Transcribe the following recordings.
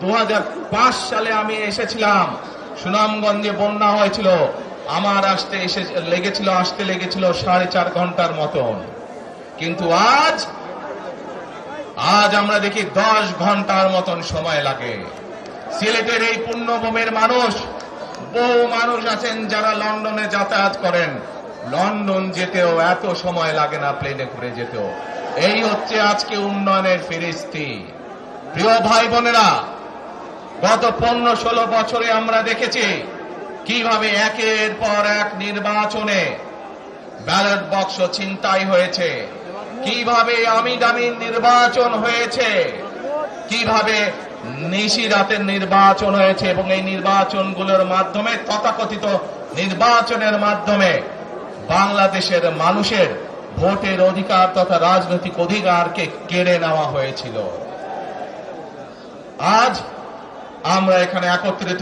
2005 সালে আমি এসেছিলাম, সুনামগঞ্জে বন্যা হয়েছিল, আমার আসতে লেগেছিল 4.5 ঘন্টার মতন। কিন্তু আজ আমরা দেখি 10 ঘন্টার মতন সময় লাগে। সিলেটের এই পুণ্যভূমির বহু মানুষ আছেন যারা লন্ডনে যাতায়াত করেন, লন্ডন যেতেও এত সময় লাগে না, প্লেনে করে যেতেও। এই হচ্ছে আজকে উন্নয়নের ফিরিস্তি। প্রিয় ভাই বোনেরা, গত 15-16 বছরে আমরা দেখেছি কিভাবে একের পর এক নির্বাচনে ব্যালট বাক্স ছিনতাই হয়েছে, কিভাবে আমিদামি নির্বাচন হয়েছে, কিভাবে নিশিরাতের নির্বাচন হয়েছে, এবং এই নির্বাচনগুলোর মাধ্যমে, তথাকথিত নির্বাচনের মাধ্যমে বাংলাদেশের মানুষের ভোটের অধিকার তথা রাজনৈতিক অধিকারকে কেড়ে নেওয়া হয়েছিল। আজ আমরা এখানে একত্রিত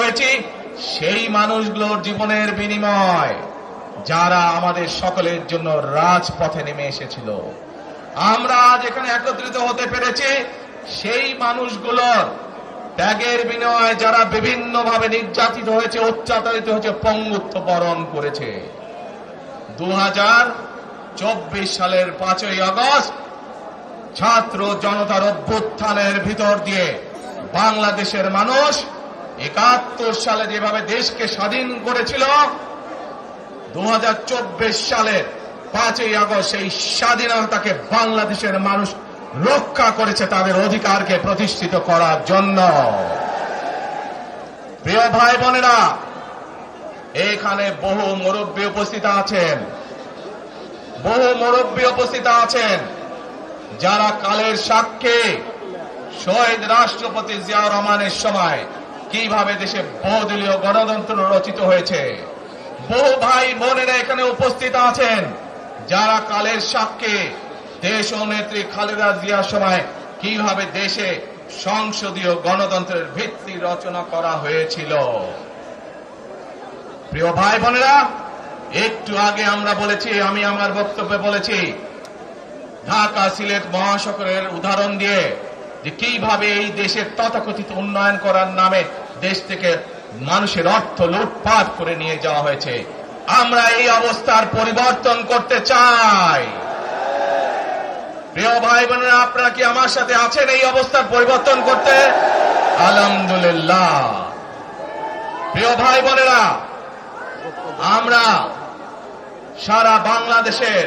হয়েছি সেই মানুষগুলোর জীবনের বিনিময় যারা আমাদের সকলের জন্য রাজপথে নেমে এসেছিল। আমরা আজ এখানে একত্রিত হতে পেরেছি সেই মানুষগুলোর ত্যাগের বিনিময়ে যারা বিভিন্নভাবে নির্যাতিত হয়েছে, অত্যাচারিত হয়েছে, পঙ্গুত্ব বরণ করেছে। 2024 সালের 5ই আগস্ট ছাত্র জনতার অভ্যুত্থানের ভিতর দিয়ে বাংলাদেশের মানুষ 71 সালে যেভাবে দেশকে স্বাধীন করেছিল, 2024 সালের 5ই আগস্ট সেই স্বাধীনতাকে বাংলাদেশের মানুষ রক্ষা করেছে তাদের অধিকারকে প্রতিষ্ঠিত করার জন্য। প্রিয় ভাই বোনেরা, এখানে বহু মুরব্বী উপস্থিত আছেন যারা কালের সাক্ষী শহীদ রাষ্ট্রপতি জিয়াউর রহমানের সময় কিভাবে দেশে বহুদলীয় গণতন্ত্র রচিত হয়েছে। বহু ভাই বোনেরা এখানে উপস্থিত আছেন যারা কালের সাক্ষী দেশ ও নেত্রী খালেদা জিয়ার সময় কিভাবে দেশে সংসদীয় গণতন্ত্রের ভিত্তি রচনা করা হয়েছিল। প্রিয় ভাই বোনেরা, একটু আগে আমি আমার বক্তব্যে বলেছি ঢাকা সিলেট মহাসড়কের উদাহরণ দিয়ে যে কিভাবে এই দেশের তথাকথিত উন্নয়ন করার নামে দেশ থেকে মানুষের অর্থ লুটপাট করে নিয়ে যাওয়া হয়েছে। আমরা এই অবস্থার পরিবর্তন করতে চাই। প্রিয় ভাই বোনেরা, আপনারা কি আমার সাথে আছেন এই অবস্থার পরিবর্তন করতে? আলহামদুলিল্লাহ। প্রিয় ভাই বোনেরা, আমরা সারা বাংলাদেশের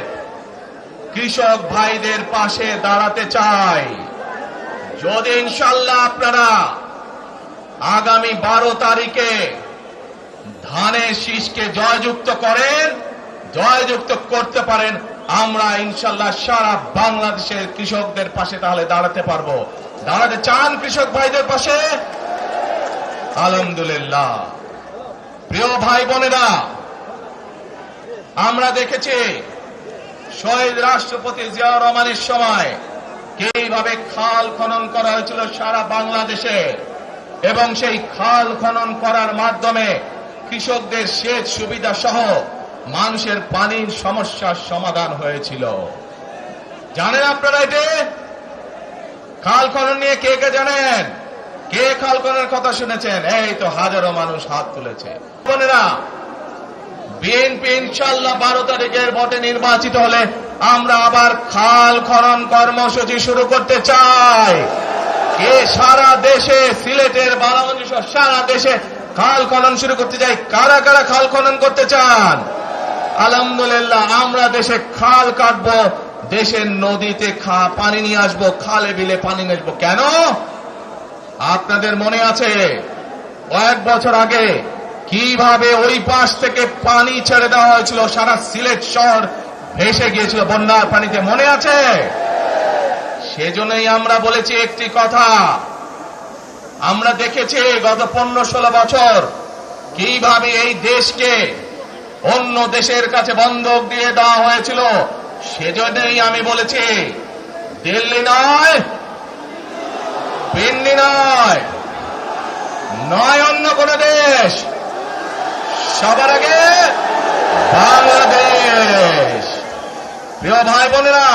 কৃষক ভাইদের পাশে দাঁড়াতে চাই। যদি ইনশাআল্লাহ আপনারা আগামী 12 তারিখে ধানের শীষকে জয়যুক্ত করতে পারেন, আমরা ইনশাআল্লাহ সারা বাংলাদেশের কৃষকদের পাশে তাহলে দাঁড়াতে পারবো। দাঁড়াতে চান কৃষক ভাইদের পাশে? আলহামদুলিল্লাহ। প্রিয় ভাই বোনেরা, আমরা দেখেছি শহীদ রাষ্ট্রপতি জিয়াউর রহমানের সময় কিভাবে খাল খনন করা হয়েছিল সারা বাংলাদেশে, এবং সেই খাল খনন করার মাধ্যমে কৃষকদের সেচ সুবিধা সহ মানুষের পানির সমস্যার সমাধান হয়েছিল। জানেন আপনারা এটা? খাল খনন নিয়ে কে কে জানেন? কে খাল খননের কথা শুনেছেন? এই তো হাজারো মানুষ হাত তুলেছে। বোনেরা, বিএনপি ইনশাআল্লাহ 12 তারিখের ভোটে নির্বাচিত হলে আমরা আবার খাল খনন কর্মসূচি শুরু করতে চাই। কে সারা দেশে, সিলেটের বালাগঞ্জ সারা দেশে খাল খনন শুরু করতে চাই? কারা কারা খাল খনন করতে চান? আলহামদুলিল্লাহ। আমরা দেশে খাল কাটবো, দেশের নদীতে পানি নিয়ে আসবো, খালে বিলে পানি নিয়ে আসবো। কেন? আপনাদের মনে আছে কয়েক বছর আগে কিভাবে ওই পাশ থেকে পানি ছেড়ে দেওয়া হয়েছিল, সারা সিলেট শহর ভেসে গিয়েছিল বন্যার পানিতে, মনে আছে? সেজন্যই আমরা বলেছি একটি কথা, আমরা দেখেছি গত 15-16 বছর কিভাবে এই দেশকে অন্য দেশের কাছে বন্ধক দিয়ে দেওয়া হয়েছিল। সেজন্যই আমি বলেছি দিল্লি নয়, দিল্লি নয়, অন্য কোন দেশ, সবার আগে বাংলাদেশ। প্রিয় ভাই বোনেরা,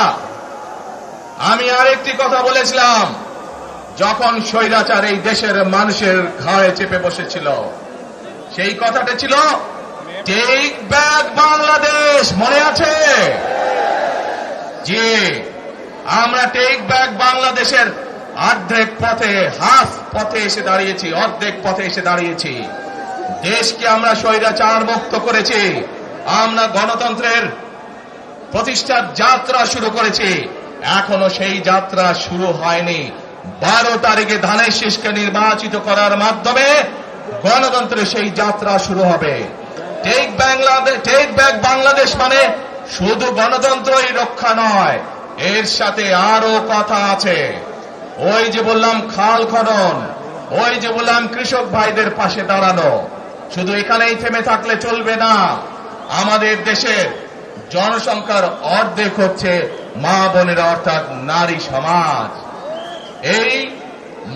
আমি আরেকটি কথা বলেছিলাম যখন স্বৈরাচার এই দেশের মানুষের ঘাড়ে চেপে বসেছিল, সেই কথাটা ছিল টেক ব্যাক বাংলাদেশ। মনে আছে? জি, আমরা টেক ব্যাক বাংলাদেশের অর্ধেক পথে, হাফ পথে এসে দাঁড়িয়েছি, অর্ধেক পথে এসে দাঁড়িয়েছি। দেশকে আমরা স্বৈরাচার মুক্ত করেছি, আমরা গণতন্ত্রের প্রতিষ্ঠার যাত্রা শুরু করেছি। এখনো সেই যাত্রা শুরু হয়নি। 12 তারিখে ধানের শীষকে নির্বাচিত করার মাধ্যমে গণতন্ত্রের সেই যাত্রা শুরু হবে। টেক ব্যাক বাংলাদেশ মানে শুধু গণতন্ত্রই রক্ষা নয়, এর সাথে আরো কথা আছে। ওই যে বললাম খাল খনন, ওই যে বললাম কৃষক ভাইদের পাশে দাঁড়ানো, শুধু এখানেই থেমে থাকলে চলবে না। আমাদের দেশের জনসংখ্যার অর্ধেক হচ্ছে মা বোনেরা, অর্থাৎ নারী সমাজ। এই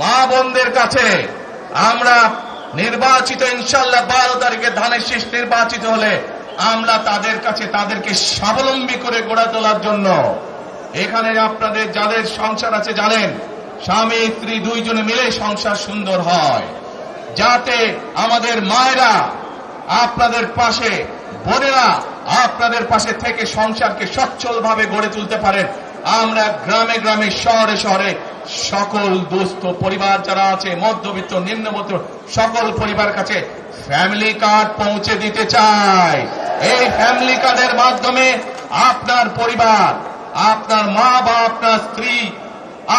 মা বোনদের কাছে আমরা নির্বাচিত, ইনশাআল্লাহ 12 তারিখে ধানের শীষ নির্বাচিত হলে আমরা তাদের কাছে তাদেরকে স্বাবলম্বী করে গড়ে তোলার জন্য, এখানে আপনাদের যাদের সংসার আছে জানেন, স্বামী স্ত্রী দুইজনে মিলে সংসার সুন্দর হয়, যাতে আমাদের মায়েরা আপনাদের পাশে, বোনেরা আপনাদের পাশে থেকে সংসারকে সচ্ছলভাবে গড়ে তুলতে পারেন। আমরা গ্রামে গ্রামে, শহরে শহরে সকল দুস্থ পরিবার যারা আছে, মধ্যবিত্ত, নিম্নবিত্ত সকল পরিবার কাছে ফ্যামিলি কার্ড পৌঁছে দিতে চাই। এই ফ্যামিলি কার্ডের মাধ্যমে আপনার পরিবার, আপনার মা বা আপনার স্ত্রী,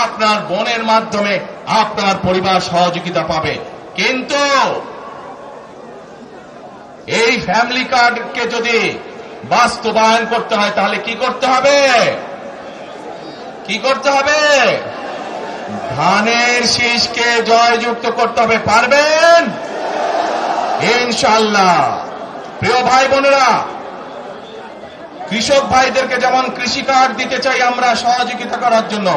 আপনার বোনের মাধ্যমে আপনার পরিবার সহযোগিতা পাবে। কিন্তু এই ফ্যামিলি কার্ডকে যদি বাস্তবায়ন করতে হয় তাহলে কি করতে হবে? কি করতে হবে? ধানের শীষকে জয়যুক্ত করতে হবে। পারবেন ইনশাআল্লাহ। প্রিয় ভাই বোনেরা, কৃষক ভাইদেরকে যেমন কৃষি কার্ড দিতে চাই আমরা সহযোগিতা করার জন্য,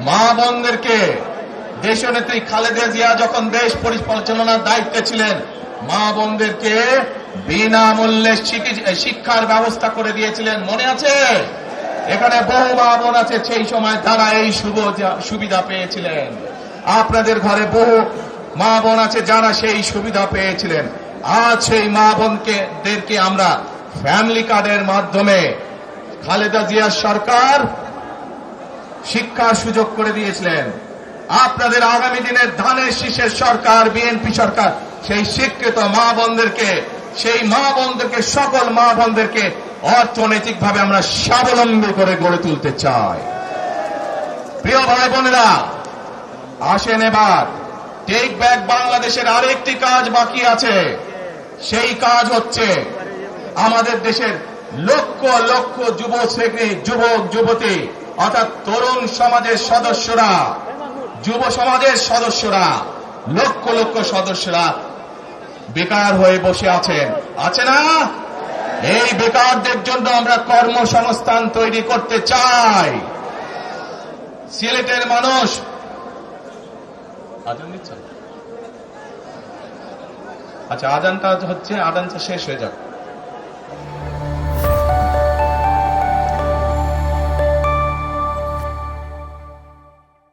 মা বোনদেরকে দেশনেত্রী খালেদা জিয়া যখন দেশ পরিচালনার দায়িত্বে ছিলেন, মা বোনদেরকে বিনামূল্যে শিক্ষার ব্যবস্থা করে দিয়েছিলেন। মনে আছে? এখানে বহু মা বোন আছে সেই সময় তারা এই সুবিধা পেয়েছিলেন। আপনাদের ঘরে বহু মা বোন আছে যারা সেই সুবিধা পেয়েছিলেন। আজ সেই মা বোনদেরকে আমরা ফ্যামিলি কার্ডের মাধ্যমে খালেদা জিয়ার সরকার শিক্ষার সুযোগ করে দিয়েছিলেন। আপনাদের আগামী দিনের ধানের শীষের সরকার, বিএনপি সরকার, সেই শিক্ষিত মা বোনদেরকে, সেই মা বোনদেরকে, সকল মা বোনদেরকে অর্থনৈতিকভাবে আমরা স্বাবলম্বী করে গড়ে তুলতে চাই। প্রিয় ভাই বোনেরা, আসেন এবার টেক ব্যাক বাংলাদেশের আরেকটি কাজ বাকি আছে। সেই কাজ হচ্ছে আমাদের দেশের লক্ষ লক্ষ যুবক যুবতী, অর্থাৎ তরুণ সমাজের সদস্যরা, যুব সমাজের সদস্যরা, লক্ষ লক্ষ সদস্যরা বেকার হয়ে বসে আছেন, আছে না? এই বেকারদের জন্য আমরা কর্মসংস্থান তৈরি করতে চাই। সিলেটের মানুষ, আজান দিচ্ছে, আচ্ছা আজানটা হচ্ছে, আজানটা শেষ হয়ে যাক।